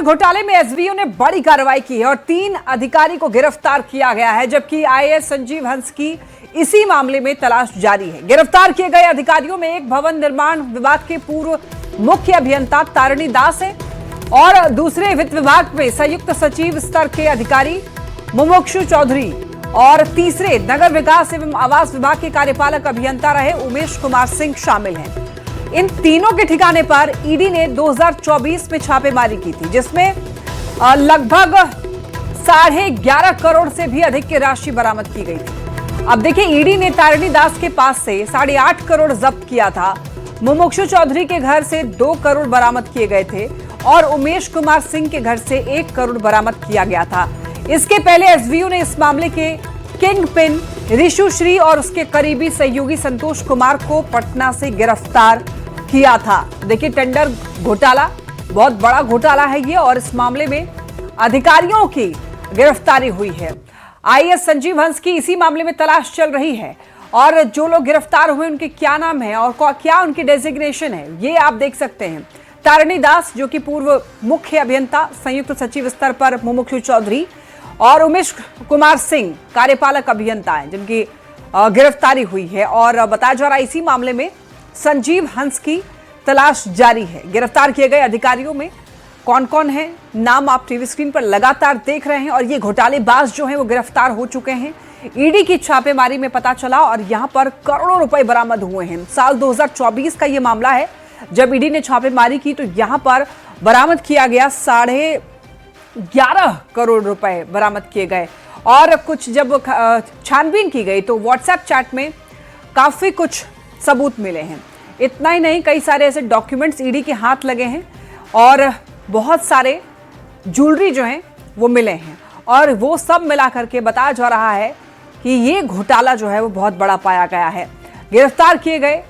घोटाले में एसबीओ ने बड़ी कार्रवाई की है और 3 अधिकारी को गिरफ्तार किया गया है, जबकि आईएएस संजीव हंस की इसी मामले में तलाश जारी है। गिरफ्तार किए गए अधिकारियों में एक भवन निर्माण विभाग के पूर्व मुख्य अभियंता तारिणी दास है और दूसरे वित्त विभाग में संयुक्त सचिव स्तर के अधिकारी मुमुक्षु चौधरी और तीसरे नगर विकास एवं आवास विभाग के कार्यपालक अभियंता रहे उमेश कुमार सिंह शामिल हैं। इन तीनों के ठिकाने पर ईडी ने 2024 में छापेमारी की थी, जिसमें लगभग 11.5 करोड़ से भी अधिक की राशि बरामद की गई थी। अब देखिए, ईडी ने तारिणी दास के पास से 8.5 करोड़ जब्त किया था। मुमुक्षु चौधरी के घर से 2 करोड़ बरामद किए गए थे और उमेश कुमार सिंह के घर से 1 करोड़ बरामद किया गया था। इसके पहले एसबीओ ने इस मामले के किंग पिन ऋषु श्री और उसके करीबी सहयोगी संतोष कुमार को पटना से गिरफ्तार किया था। देखिए, टेंडर घोटाला बहुत बड़ा घोटाला है ये और इस मामले में अधिकारियों की गिरफ्तारी हुई है। आईएएस संजीव हंस की इसी मामले में तलाश चल रही है और जो लोग गिरफ्तार हुए उनके क्या नाम है और क्या उनकी डेजिग्नेशन है, ये आप देख सकते हैं। तारिणी दास, जो कि पूर्व मुख्य अभियंता संयुक्त सचिव स्तर पर मुमुक्षु चौधरी, और उमेश कुमार सिंह कार्यपालक अभियंता हैं, जिनकी गिरफ्तारी हुई है। और बताया जा रहा है इसी मामले में संजीव हंस की तलाश जारी है। गिरफ्तार किए गए अधिकारियों में कौन कौन है, नाम आप टीवी स्क्रीन पर लगातार देख रहे हैं और ये घोटालेबाज जो हैं वो गिरफ्तार हो चुके हैं। ईडी की छापेमारी में पता चला और यहां पर करोड़ों रुपए बरामद हुए हैं। साल 2024 का ये मामला है, जब ईडी ने छापेमारी की तो यहां पर बरामद किया गया 11.5 करोड़ रुपए बरामद किए गए। और कुछ जब छानबीन की गई तो व्हाट्सएप चैट में काफी कुछ सबूत मिले हैं। इतना ही नहीं, कई सारे ऐसे डॉक्यूमेंट्स ईडी के हाथ लगे हैं और बहुत सारे ज्वेलरी जो हैं वो मिले हैं और वो सब मिला करके बताया जा रहा है कि ये घोटाला जो है वो बहुत बड़ा पाया गया है। गिरफ्तार किए गए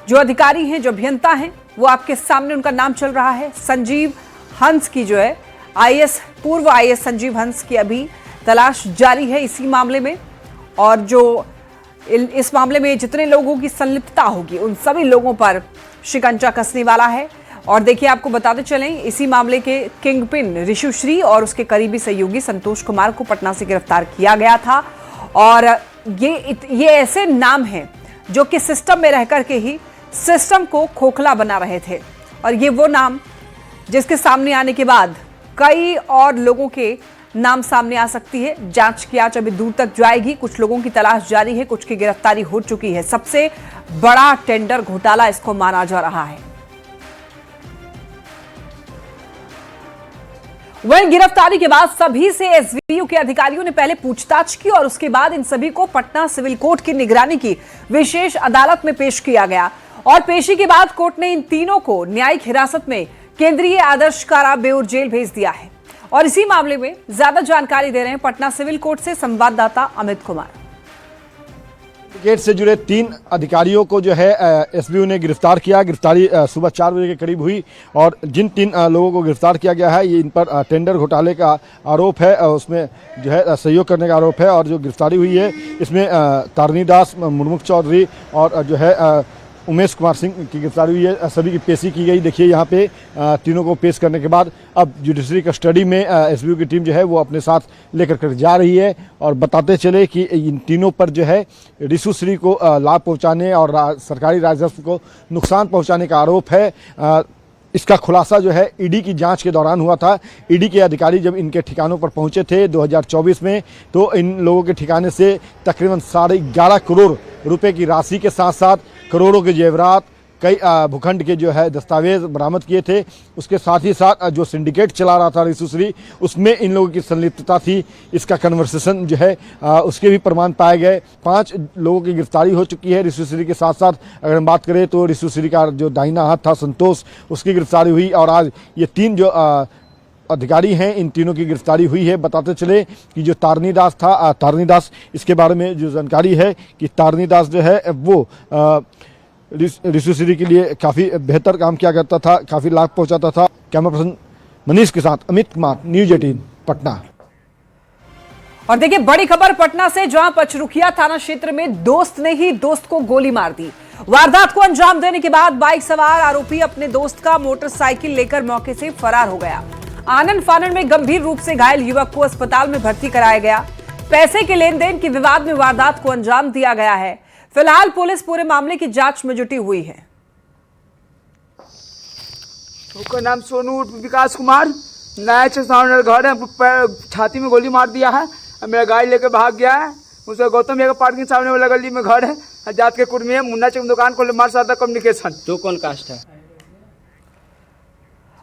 जो अधिकारी हैं, जो अभियंता हैं, वो आपके सामने उनका नाम चल रहा है। संजीव हंस की जो है पूर्व आईएएस संजीव हंस की अभी तलाश जारी है इसी मामले में और जो इस मामले में जितने लोगों की संलिप्तता होगी उन सभी लोगों पर शिकंजा कसने वाला है। और देखिए, आपको बताते चलें, इसी मामले के किंग पिन ऋषु श्री और उसके करीबी सहयोगी संतोष कुमार को पटना से गिरफ्तार किया गया था। और ये ऐसे नाम हैं जो कि सिस्टम में रह करके ही सिस्टम को खोखला बना रहे थे और ये वो नाम जिसके सामने आने के बाद कई और लोगों के नाम सामने आ सकती है। जांच की आंच अभी दूर तक जाएगी। कुछ लोगों की तलाश जारी है, कुछ की गिरफ्तारी हो चुकी है। सबसे बड़ा टेंडर घोटाला इसको माना जा रहा है। वहीं गिरफ्तारी के बाद सभी से एसबीओ के अधिकारियों ने पहले पूछताछ की और उसके बाद इन सभी को पटना सिविल कोर्ट की निगरानी की विशेष अदालत में पेश किया गया और पेशी के बाद कोर्ट ने इन तीनों को न्यायिक हिरासत में केंद्रीय आदर्श कारा बेऊर जेल भेज दिया है। और इसी मामले में ज्यादा जानकारी दे रहे हैं पटना सिविल कोर्ट से संवाददाता अमित कुमार। गेट से जुड़े 3 अधिकारियों को जो है एसबीओ ने गिरफ्तार किया। गिरफ्तारी सुबह 4 बजे के करीब हुई और जिन 3 लोगों को गिरफ्तार किया गया है, ये इन पर टेंडर घोटाले का आरोप है, उसमें जो है सहयोग करने का आरोप है। और जो गिरफ्तारी हुई है इसमें तारिणी दास, मुमुक्षु चौधरी और जो है उमेश कुमार सिंह की गिरफ्तारी हुई है। सभी की पेशी की गई। देखिए, यहाँ पे तीनों को पेश करने के बाद अब जुडिशरी कस्टडी में एसबीओ की टीम जो है वो अपने साथ लेकर कर जा रही है। और बताते चले कि इन तीनों पर जो है ऋषु श्री को लाभ पहुंचाने और सरकारी राजस्व को नुकसान पहुंचाने का आरोप है। इसका खुलासा जो है ईडी की जांच के दौरान हुआ था। ईडी के अधिकारी जब इनके ठिकानों पर पहुंचे थे 2024 में, तो इन लोगों के ठिकाने से तकरीबन 11.5 करोड़ रुपए की राशि के साथ साथ करोड़ों के जेवरात, कई भूखंड के जो है दस्तावेज बरामद किए थे। उसके साथ ही साथ जो सिंडिकेट चला रहा था ऋषु श्री, उसमें इन लोगों की संलिप्तता थी। इसका कन्वर्सेशन जो है उसके भी प्रमाण पाए गए। 5 लोगों की गिरफ्तारी हो चुकी है। ऋषु श्री के साथ साथ अगर हम बात करें तो ऋषु श्री का जो दाहिना हाथ था संतोष, उसकी गिरफ्तारी हुई और आज ये 3 जो अधिकारी हैं, इन तीनों की गिरफ्तारी हुई है। बताते चले कि जो तारिणी दास था, तारिणी दास, इसके बारे में जो जानकारी है कि तारिणी दास जो है वो ऋषु श्री के लिए काफ़ी बेहतर काम किया करता था, काफ़ी लाभ पहुंचाता था। कैमरा पर्सन मनीष के साथ अमित कुमार, न्यूज 18 पटना। और देखिए, बड़ी खबर पटना से, जहां पचरुखिया थाना क्षेत्र में दोस्त ने ही दोस्त को गोली मार दी। वारदात को अंजाम देने के बाद बाइक सवार आरोपी अपने दोस्त का मोटरसाइकिल लेकर मौके से फरार हो गया। आनन फानन में गंभीर रूप से घायल युवक को अस्पताल में भर्ती कराया गया। पैसे के लेन देन के विवाद में वारदात को अंजाम दिया गया है। फिलहाल पुलिस पूरे मामले की जांच में जुटी हुई है। उसका नाम सोनू विकास कुमार, नया सामने घर है, छाती में गोली मार दिया है। मेरा गाड़ी लेकर भाग गया है। उसका गौतम भैया का पार्किंग सामने वाला गली में घर है, जात के कुर्मी है। मुन्ना चक दुकान को मार सादा कम्युनिकेशन। तो कौन कास्ट है?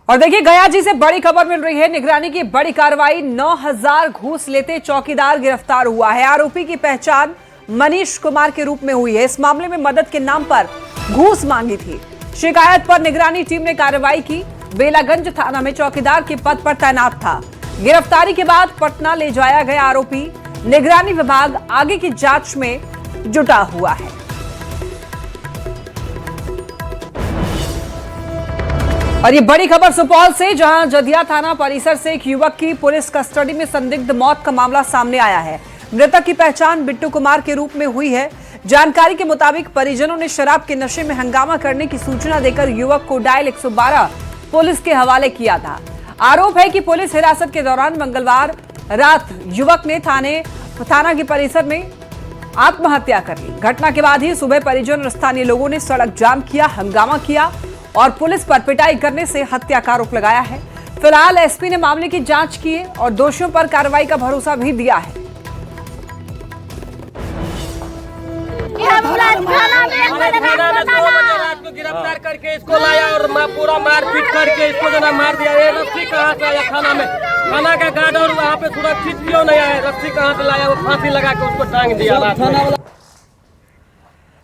और देखिए, गया जी से बड़ी खबर मिल रही है। निगरानी की बड़ी कार्रवाई, 9000 घूस लेते चौकीदार गिरफ्तार हुआ है। आरोपी की पहचान मनीष कुमार के रूप में हुई है। इस मामले में मदद के नाम पर घूस मांगी थी। शिकायत पर निगरानी टीम ने कार्रवाई की। बेलागंज थाना में चौकीदार के पद पर तैनात था। गिरफ्तारी के बाद पटना ले जाया गया आरोपी। निगरानी विभाग आगे की जांच में जुटा हुआ है। और ये बड़ी खबर सुपौल से, जहां जदिया थाना परिसर से एक युवक की पुलिस कस्टडी में संदिग्ध मौत का मामला सामने आया है। मृतक की पहचान बिट्टू कुमार के रूप में हुई है। जानकारी के मुताबिक परिजनों ने शराब के नशे में हंगामा करने की सूचना देकर युवक को डायल 112 पुलिस के हवाले किया था। आरोप है कि पुलिस हिरासत के दौरान मंगलवार रात युवक ने थाना के परिसर में आत्महत्या कर ली। घटना के बाद ही सुबह परिजन और स्थानीय लोगों ने सड़क जाम किया, हंगामा किया और पुलिस पर पिटाई करने से हत्या का आरोप लगाया है। फिलहाल एसपी ने मामले की जांच की है और दोषियों पर कार्रवाई का भरोसा भी दिया है। गिरफ्तार करके इसको लाया और पूरा मारपीट करके इसको जना मार दिया। ये रस्सी कहाँ से आया थाना में? थाना का गार्ड और वहाँ पे सुरक्षित क्यों नहीं आया? रस्सी कहाँ से लाया? वो फांसी लगा के उसको टांग दिया।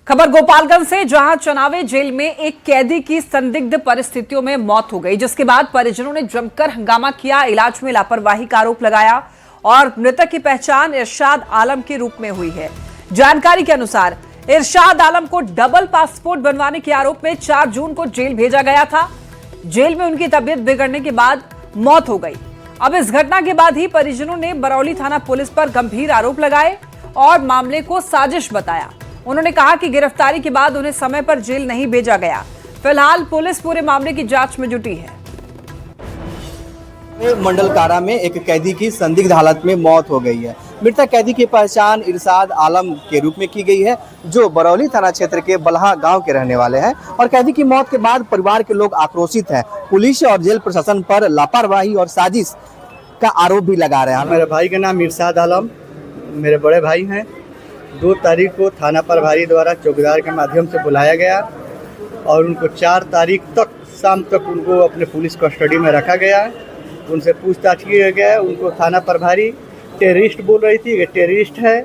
खबर गोपालगंज से, जहां चनावे जेल में एक कैदी की संदिग्ध परिस्थितियों में मौत हो गई, जिसके बाद परिजनों ने जमकर हंगामा किया, इलाज में लापरवाही का आरोप लगाया और मृतक की पहचान इरशाद आलम के रूप में हुई है। जानकारी के अनुसार इरशाद आलम को डबल पासपोर्ट बनवाने के आरोप में 4 जून को जेल भेजा गया था। जेल में उनकी तबीयत बिगड़ने के बाद मौत हो गई। अब इस घटना के बाद ही परिजनों ने बरौली थाना पुलिस पर गंभीर आरोप लगाए और मामले को साजिश बताया। उन्होंने कहा कि गिरफ्तारी के बाद उन्हें समय पर जेल नहीं भेजा गया। फिलहाल पुलिस पूरे मामले की जांच में जुटी है। मंडल कारा में एक कैदी की संदिग्ध हालत में मौत हो गई है। मृतक कैदी की पहचान इरशाद आलम के रूप में की गई है, जो बरौली थाना क्षेत्र के बलहा गांव के रहने वाले हैं। और कैदी की मौत के बाद परिवार के लोग आक्रोशित हैं। पुलिस और जेल प्रशासन पर लापरवाही और साजिश का आरोप भी लगा रहे हैं। मेरे भाई का नाम इरशाद आलम, मेरे बड़े भाई हैं। 2 तारीख को थाना प्रभारी द्वारा चौकीदार के माध्यम से बुलाया गया और उनको 4 तारीख तक शाम तक उनको अपने पुलिस कस्टडी में रखा गया। उनसे पूछताछ किया गया। उनको थाना प्रभारी टेररिस्ट बोल रही थी कि टेररिस्ट है।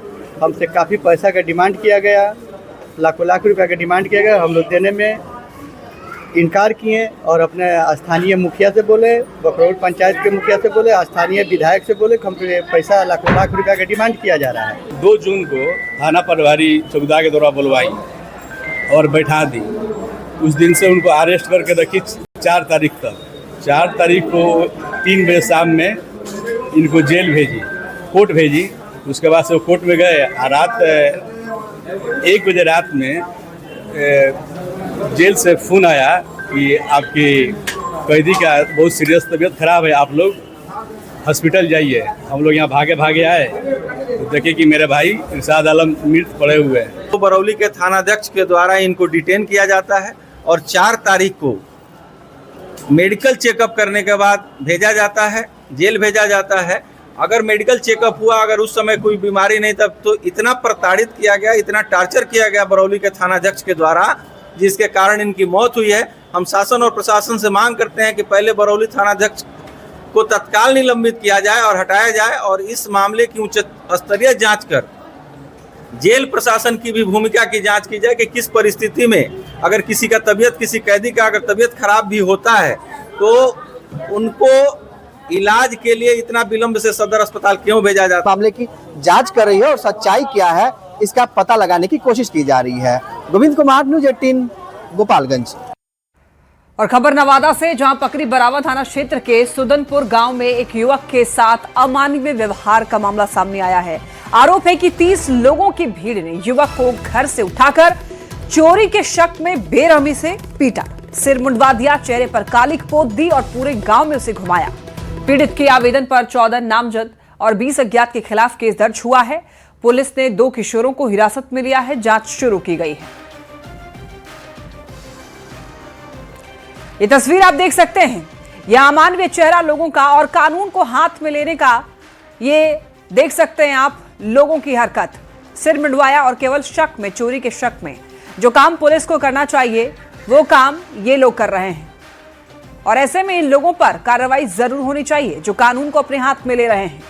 हमसे काफ़ी पैसा का डिमांड किया गया, लाखों लाख रुपए का डिमांड किया गया। हम लोग देने में इनकार किए और अपने स्थानीय मुखिया से बोले, बकरौल पंचायत के मुखिया से बोले, स्थानीय विधायक से बोले कि हमसे पैसा लाखों लाख रुपए का डिमांड किया जा रहा है। 2 जून को थाना प्रभारी चौकीदार के द्वारा बुलवाई और बैठा दी। उस दिन से उनको अरेस्ट करके रखी 4 तारीख तक। 4 तारीख को 3 बजे शाम में इनको जेल भेजी, कोर्ट भेजी। उसके बाद से वो कोर्ट में गए। रात 1 बजे रात में जेल से फ़ोन आया कि आपकी कैदी का बहुत सीरियस तबीयत खराब है, आप लोग हॉस्पिटल जाइए। हम लोग यहाँ भागे भागे आए तो देखे कि मेरे भाई इरशाद आलम मृत पड़े हुए हैं। तो बरौली के थानाध्यक्ष के द्वारा इनको डिटेन किया जाता है और 4 तारीख को मेडिकल चेकअप करने के बाद भेजा जाता है, जेल भेजा जाता है। अगर मेडिकल चेकअप हुआ, अगर उस समय कोई बीमारी नहीं, तब तो इतना प्रताड़ित किया गया, इतना टार्चर किया गया बरौली के थानाध्यक्ष के द्वारा, जिसके कारण इनकी मौत हुई है। हम शासन और प्रशासन से मांग करते हैं कि पहले बरौली थानाध्यक्ष को तत्काल निलंबित किया जाए और हटाया जाए और इस मामले की उच्च स्तरीय जांच कर जेल प्रशासन की भी भूमिका की जांच की जाए कि किस परिस्थिति में अगर किसी का तबीयत, किसी कैदी का अगर तबीयत खराब भी होता है तो उनको इलाज के लिए इतना विलंब से सदर अस्पताल क्यों भेजा जाता है। मामले की जांच कर रही है और सच्चाई क्या है इसका पता लगाने की कोशिश की जा रही है। गोविंद कुमार, न्यूज़ 18, गोपालगंज। और खबर नवादा से, जहां पकरी बरावा थाना क्षेत्र के सुदनपुर गांव में एक युवक के साथ अमानवीय व्यवहार का मामला सामने आया है। आरोप है कि 30 लोगों की भीड़ ने युवक को घर से उठाकर चोरी के शक में बेरहमी से पीटा, सिर मुंडवा दिया, चेहरे पर कालिक पोत दी और पूरे गांव में उसे घुमाया। पीड़ित के आवेदन पर 14 नामजद और 20 अज्ञात के खिलाफ केस दर्ज हुआ है। पुलिस ने 2 किशोरों को हिरासत में लिया है, जांच शुरू की गई है। ये तस्वीर आप देख सकते हैं, यह अमानवीय चेहरा लोगों का और कानून को हाथ में लेने का, ये देख सकते हैं आप लोगों की हरकत। सिर मिडवाया और केवल शक में, चोरी के शक में जो काम पुलिस को करना चाहिए वो काम ये लोग कर रहे हैं। और ऐसे में इन लोगों पर कार्रवाई जरूर होनी चाहिए जो कानून को अपने हाथ में ले रहे हैं।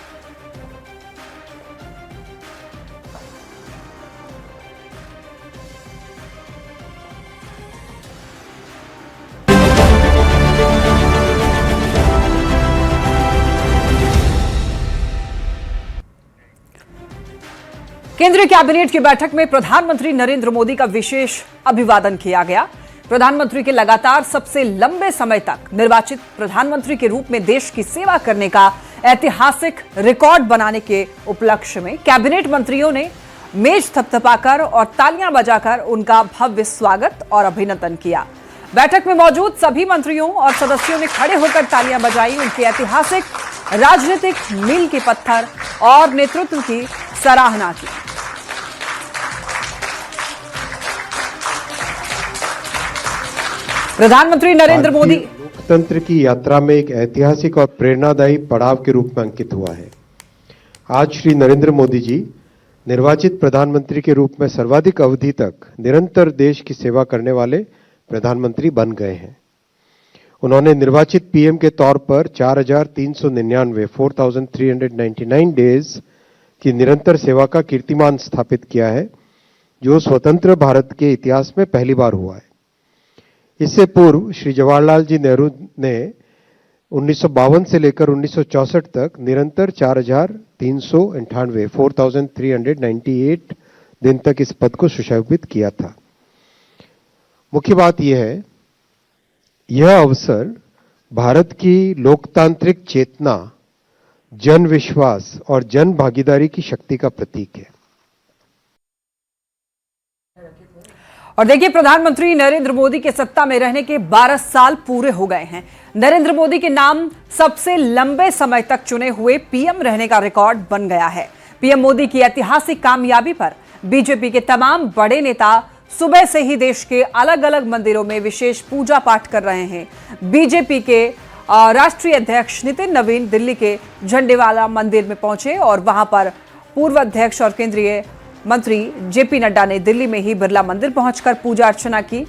केंद्रीय कैबिनेट की बैठक में प्रधानमंत्री नरेंद्र मोदी का विशेष अभिवादन किया गया। प्रधानमंत्री के लगातार सबसे लंबे समय तक निर्वाचित प्रधानमंत्री के रूप में देश की सेवा करने का ऐतिहासिक रिकॉर्ड बनाने के उपलक्ष्य में कैबिनेट मंत्रियों ने मेज थपथपाकर और तालियां बजाकर उनका भव्य स्वागत और अभिनंदन किया। बैठक में मौजूद सभी मंत्रियों और सदस्यों ने खड़े होकर तालियां बजाई, उनके ऐतिहासिक राजनीतिक मील के पत्थर और नेतृत्व की सराहना की। प्रधानमंत्री नरेंद्र मोदी लोकतंत्र की यात्रा में एक ऐतिहासिक और प्रेरणादायी पड़ाव के रूप में अंकित हुआ है। आज श्री नरेंद्र मोदी जी निर्वाचित प्रधानमंत्री के रूप में सर्वाधिक अवधि तक निरंतर देश की सेवा करने वाले प्रधानमंत्री बन गए हैं। उन्होंने निर्वाचित पीएम के तौर पर 4,399 डेज की निरंतर सेवा का कीर्तिमान स्थापित किया है, जो स्वतंत्र भारत के इतिहास में पहली बार हुआ है। इससे पूर्व श्री जवाहरलाल जी नेहरू ने 1952 से लेकर 1964 तक निरंतर 4,398 दिन तक इस पद को सुशोभित किया था। मुख्य बात यह है, यह अवसर भारत की लोकतांत्रिक चेतना, जन विश्वास और जन भागीदारी की शक्ति का प्रतीक है। और देखिए, प्रधानमंत्री नरेंद्र मोदी के सत्ता में रहने के 12 साल पूरे हो गए हैं। नरेंद्र मोदी के नाम सबसे लंबे समय तक चुने हुए पीएम रहने का रिकॉर्ड बन गया है। पीएम मोदी की ऐतिहासिक कामयाबी पर बीजेपी के तमाम बड़े नेता सुबह से ही देश के अलग अलग मंदिरों में विशेष पूजा पाठ कर रहे हैं। बीजेपी के राष्ट्रीय अध्यक्ष नितिन नवीन दिल्ली के झंडेवाला मंदिर में पहुंचे और वहां पर पूर्व अध्यक्ष और केंद्रीय मंत्री जेपी नड्डा ने दिल्ली में ही बिरला मंदिर पहुंचकर पूजा अर्चना की।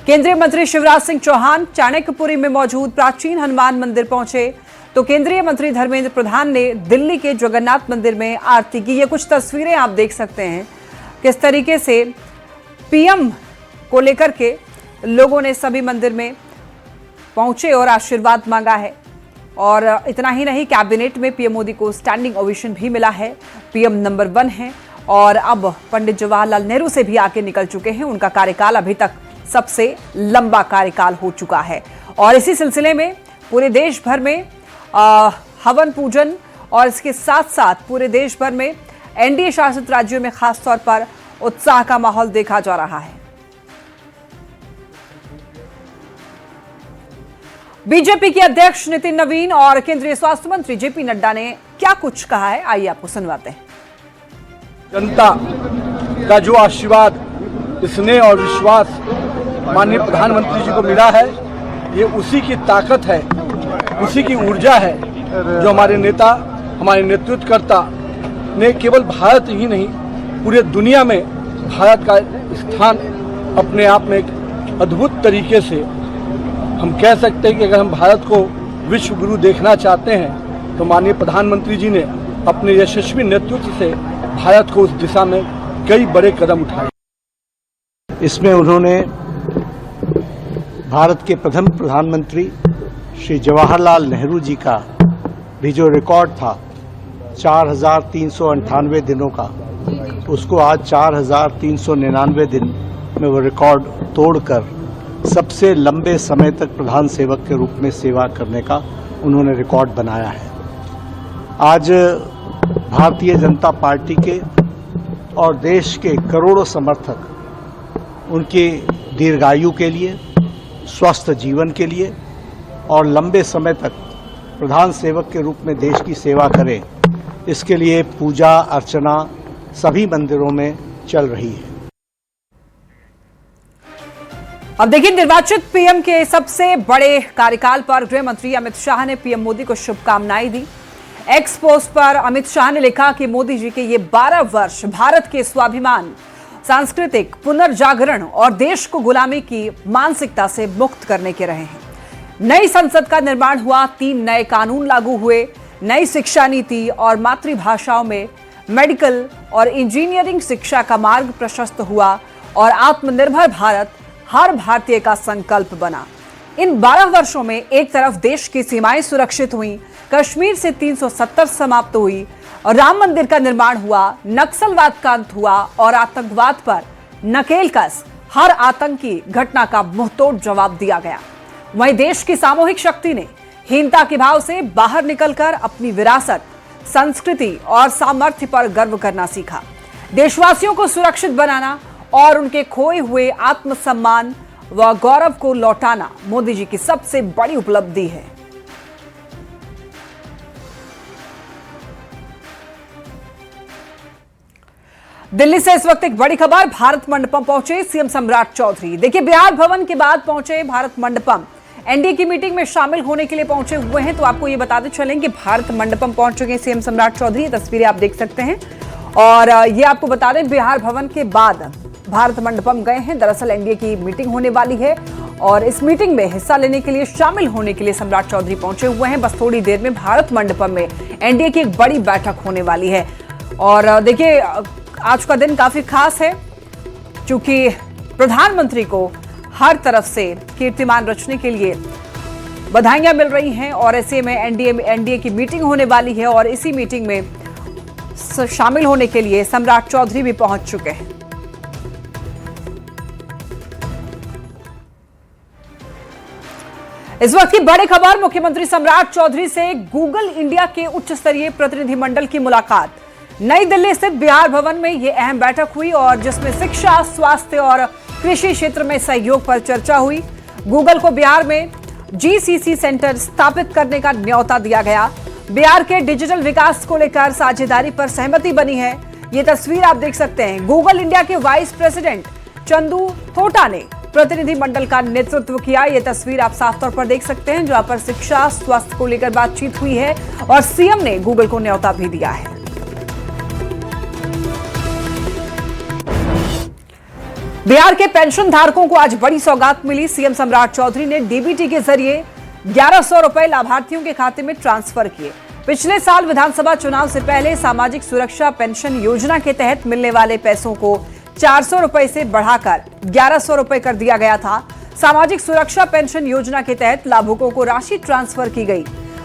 केंद्रीय मंत्री शिवराज सिंह चौहान चाणक्यपुरी में मौजूद प्राचीन हनुमान मंदिर पहुंचे, तो केंद्रीय मंत्री धर्मेंद्र प्रधान ने दिल्ली के जगन्नाथ मंदिर में आरती की। ये कुछ तस्वीरें आप देख सकते हैं किस तरीके से पीएम को लेकर के लोगों ने सभी मंदिर में पहुंचे और आशीर्वाद मांगा है। और इतना ही नहीं, कैबिनेट में पीएम मोदी को स्टैंडिंग ओवेशन भी मिला है। पीएम नंबर 1 है और अब पंडित जवाहरलाल नेहरू से भी आगे निकल चुके हैं। उनका कार्यकाल अभी तक सबसे लंबा कार्यकाल हो चुका है। और इसी सिलसिले में पूरे देश भर में हवन पूजन और इसके साथ साथ पूरे देश भर में एनडीए शासित राज्यों में खास तौर पर उत्साह का माहौल देखा जा रहा है। बीजेपी के अध्यक्ष नितिन नवीन और केंद्रीय स्वास्थ्य मंत्री जेपी नड्डा ने क्या कुछ कहा है, आइए आपको सुनवाते हैं। जनता का जो आशीर्वाद, स्नेह और विश्वास माननीय प्रधानमंत्री जी को मिला है, ये उसी की ताकत है, उसी की ऊर्जा है जो हमारे नेता, हमारे नेतृत्वकर्ता ने केवल भारत ही नहीं पूरे दुनिया में भारत का स्थान अपने आप में एक अद्भुत तरीके से हम कह सकते हैं कि अगर हम भारत को विश्व गुरु देखना चाहते हैं तो माननीय प्रधानमंत्री जी ने अपने यशस्वी नेतृत्व से भारत को उस दिशा में कई बड़े कदम उठाए। इसमें उन्होंने भारत के प्रथम प्रधानमंत्री श्री जवाहरलाल नेहरू जी का भी जो रिकॉर्ड था 4,398 दिनों का, उसको आज 4,399 दिन में वो रिकॉर्ड तोड़कर सबसे लंबे समय तक प्रधान सेवक के रूप में सेवा करने का उन्होंने रिकॉर्ड बनाया है। आज भारतीय जनता पार्टी के और देश के करोड़ों समर्थक उनके दीर्घायु के लिए, स्वस्थ जीवन के लिए और लंबे समय तक प्रधान सेवक के रूप में देश की सेवा करें, इसके लिए पूजा अर्चना सभी मंदिरों में चल रही है। अब देखिए, निर्वाचित पीएम के सबसे बड़े कार्यकाल पर गृह मंत्री अमित शाह ने पीएम मोदी को शुभकामनाएं दी। एक्स पोस्ट पर अमित शाह ने लिखा कि मोदी जी के ये 12 वर्ष भारत के स्वाभिमान, सांस्कृतिक पुनर्जागरण और देश को गुलामी की मानसिकता से मुक्त करने के रहे हैं। नई संसद का निर्माण हुआ, 3 नए कानून लागू हुए, नई शिक्षा नीति और मातृभाषाओं में मेडिकल और इंजीनियरिंग शिक्षा का मार्ग प्रशस्त हुआ और आत्मनिर्भर भारत हर भारतीय का संकल्प बना। इन 12 वर्षों में एक तरफ देश की सीमाएं सुरक्षित हुई, कश्मीर से 370 समाप्त हुई और राम मंदिर का निर्माण हुआ, नक्सलवाद का अंत हुआ और आतंकवाद पर नकेल कस हर आतंकी घटना का मुंहतोड़ जवाब दिया गया। वहीं देश की सामूहिक शक्ति ने हीनता के भाव से बाहर निकलकर अपनी विरासत, संस्कृति और सामर्थ्य पर गर्व करना सीखा। देशवासियों को सुरक्षित बनाना और उनके खोए हुए आत्मसम्मान व गौरव को लौटाना मोदी जी की सबसे बड़ी उपलब्धि है। दिल्ली से इस वक्त एक बड़ी खबर, भारत मंडपम पहुंचे सीएम सम्राट चौधरी। देखिए, बिहार भवन के बाद पहुंचे भारत मंडपम, एनडीए की मीटिंग में शामिल होने के लिए पहुंचे हुए हैं। तो आपको ये बताते चलें कि भारत मंडपम पहुंच चुके हैं सीएम सम्राट चौधरी। ये तस्वीरें आप देख सकते हैं और ये आपको बता दें, बिहार भवन के बाद भारत मंडपम गए हैं। दरअसल एनडीए की मीटिंग होने वाली है और इस मीटिंग में हिस्सा लेने के लिए, शामिल होने के लिए सम्राट चौधरी पहुंचे हुए हैं। बस थोड़ी देर में भारत मंडपम में एनडीए की एक बड़ी बैठक होने वाली है। और देखिए, आज का दिन काफी खास है क्योंकि प्रधानमंत्री को हर तरफ से कीर्तिमान रचने के लिए बधाइयां मिल रही हैं और ऐसे में एनडीए की मीटिंग होने वाली है और इसी मीटिंग में शामिल होने के लिए सम्राट चौधरी भी पहुंच चुके हैं। इस वक्त की बड़ी खबर, मुख्यमंत्री सम्राट चौधरी से गूगल इंडिया के उच्च स्तरीय प्रतिनिधिमंडल की मुलाकात। नई दिल्ली स्थित बिहार भवन में यह अहम बैठक हुई और जिसमें शिक्षा, स्वास्थ्य और कृषि क्षेत्र में सहयोग पर चर्चा हुई। गूगल को बिहार में जीसीसी सेंटर स्थापित करने का न्योता दिया गया। बिहार के डिजिटल विकास को लेकर साझेदारी पर सहमति बनी है। ये तस्वीर आप देख सकते हैं। गूगल इंडिया के वाइस प्रेसिडेंट चंदू थोटा ने प्रतिनिधिमंडल का नेतृत्व किया। ये तस्वीर आप साफ तौर पर देख सकते हैं, जहां पर शिक्षा, स्वास्थ्य को लेकर बातचीत हुई है और सीएम ने गूगल को न्योता भी दिया है। बिहार के पेंशन धारकों को आज बड़ी सौगात मिली। सीएम सम्राट चौधरी ने डीबीटी के जरिए 1100 रुपए लाभार्थियों के खाते में ट्रांसफर किए। पिछले साल विधानसभा चुनाव से पहले सामाजिक सुरक्षा पेंशन योजना के तहत मिलने वाले पैसों को 400 रुपए से बढ़ाकर 1100 रुपए कर दिया गया था। सामाजिक सुरक्षा पेंशन योजना के तहत लाभुकों को राशि ट्रांसफर की गई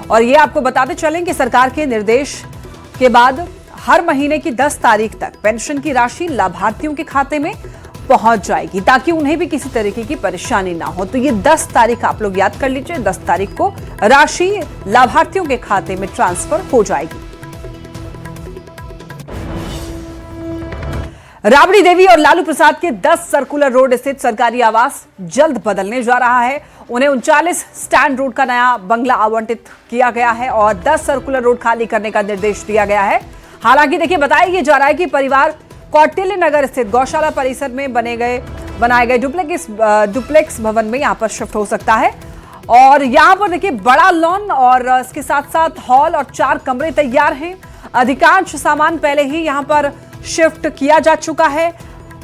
और ये आपको बताते चलें कि सरकार के निर्देश के बाद हर महीने की 10 तारीख तक पेंशन की राशि लाभार्थियों के खाते में पहुंच जाएगी ताकि उन्हें भी किसी तरीके की परेशानी ना हो। तो ये 10 तारीख आप लोग याद कर लीजिए, 10 तारीख को राशि लाभार्थियों के खाते में ट्रांसफर हो जाएगी। राबड़ी देवी और लालू प्रसाद के 10 सर्कुलर रोड स्थित सरकारी आवास जल्द बदलने जा रहा है। उन्हें 39 स्टैंड रोड का नया बंगला आवंटित किया गया है और 10 सर्कुलर रोड खाली करने का निर्देश दिया गया है। हालांकि देखिए, बताया जा रहा है कि परिवार कौटिल्य नगर स्थित गौशाला परिसर में बनाए गए डुप्लेक्स भवन में यहां पर शिफ्ट हो सकता है और यहां पर देखिए बड़ा लॉन और इसके साथ साथ हॉल और 4 कमरे तैयार हैं। अधिकांश सामान पहले ही यहां पर शिफ्ट किया जा चुका है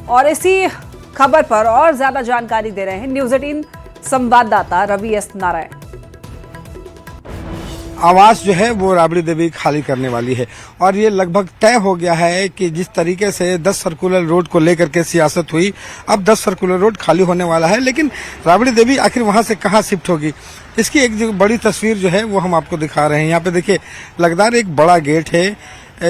और इसी खबर पर और ज्यादा जानकारी दे रहे हैं न्यूज़ 18 संवाददाता रवि एस नारायण। आवास जो है वो राबड़ी देवी खाली करने वाली है और ये लगभग तय हो गया है कि जिस तरीके से 10 सर्कुलर रोड को लेकर के सियासत हुई, अब 10 सर्कुलर रोड खाली होने वाला है। लेकिन राबड़ी देवी आखिर वहां से कहां शिफ्ट होगी, इसकी एक जो बड़ी तस्वीर जो है वो हम आपको दिखा रहे हैं। यहाँ पे देखिए, लगदार एक बड़ा गेट है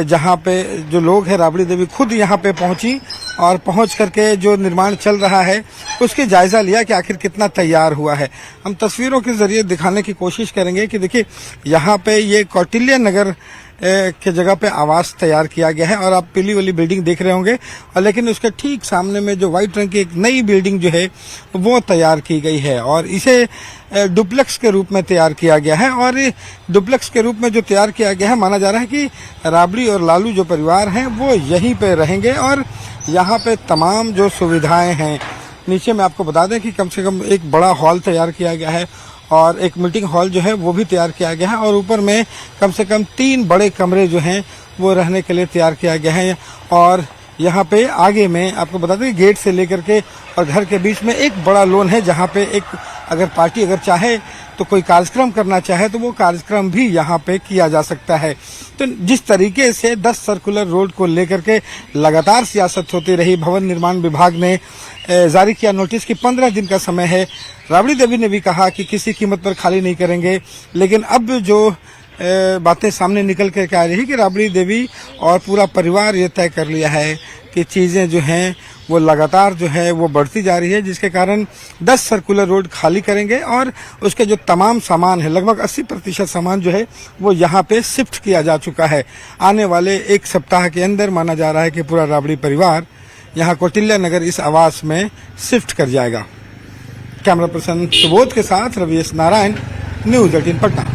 जहाँ पे जो लोग हैं, राबड़ी देवी खुद यहाँ पे पहुंची और पहुंच करके जो निर्माण चल रहा है उसके जायजा लिया कि आखिर कितना तैयार हुआ है। हम तस्वीरों के जरिए दिखाने की कोशिश करेंगे कि देखिए, यहाँ पे ये कौटिल्य नगर के जगह पे आवास तैयार किया गया है। और आप पीली वाली बिल्डिंग देख रहे होंगे, और लेकिन उसके ठीक सामने में जो व्हाइट रंग की एक नई बिल्डिंग जो है वो तैयार की गई है, और इसे डुप्लेक्स के रूप में तैयार किया गया है। और डुप्लेक्स के रूप में जो तैयार किया गया है, माना जा रहा है कि राबड़ी और लालू जो परिवार हैं वो यहीं पे रहेंगे, और यहाँ पे तमाम जो सुविधाएं हैं, नीचे में आपको बता दें कि कम से कम एक बड़ा हॉल तैयार किया गया है, और एक मीटिंग हॉल जो है वो भी तैयार किया गया है, और ऊपर में कम से कम 3 बड़े कमरे जो हैं वो रहने के लिए तैयार किया गया है। और यहाँ पे आगे में आपको बता दें गेट से लेकर के और घर के बीच में एक बड़ा लॉन है, जहाँ पे एक अगर पार्टी अगर चाहे तो कोई कार्यक्रम करना चाहे तो वो कार्यक्रम भी यहाँ पे किया जा सकता है। तो जिस तरीके से 10 सर्कुलर रोड को लेकर के लगातार सियासत होती रही, भवन निर्माण विभाग ने जारी किया नोटिस कि 15 दिन का समय है। राबड़ी देवी ने भी कहा कि किसी कीमत पर खाली नहीं करेंगे, लेकिन अब जो बातें सामने निकल कर आ रही है कि राबड़ी देवी और पूरा परिवार ये तय कर लिया है कि चीज़ें जो हैं वो लगातार जो है वो बढ़ती जा रही है, जिसके कारण 10 सर्कुलर रोड खाली करेंगे, और उसके जो तमाम सामान है, लगभग 80% सामान जो है वो यहाँ पे शिफ्ट किया जा चुका है। आने वाले 1 सप्ताह के अंदर माना जा रहा है कि पूरा राबड़ी परिवार यहाँ कौटिल्य नगर इस आवास में शिफ्ट कर जाएगा। कैमरा पर्सन सुबोध के साथ रविश नारायण, न्यूज़ 18 पटना।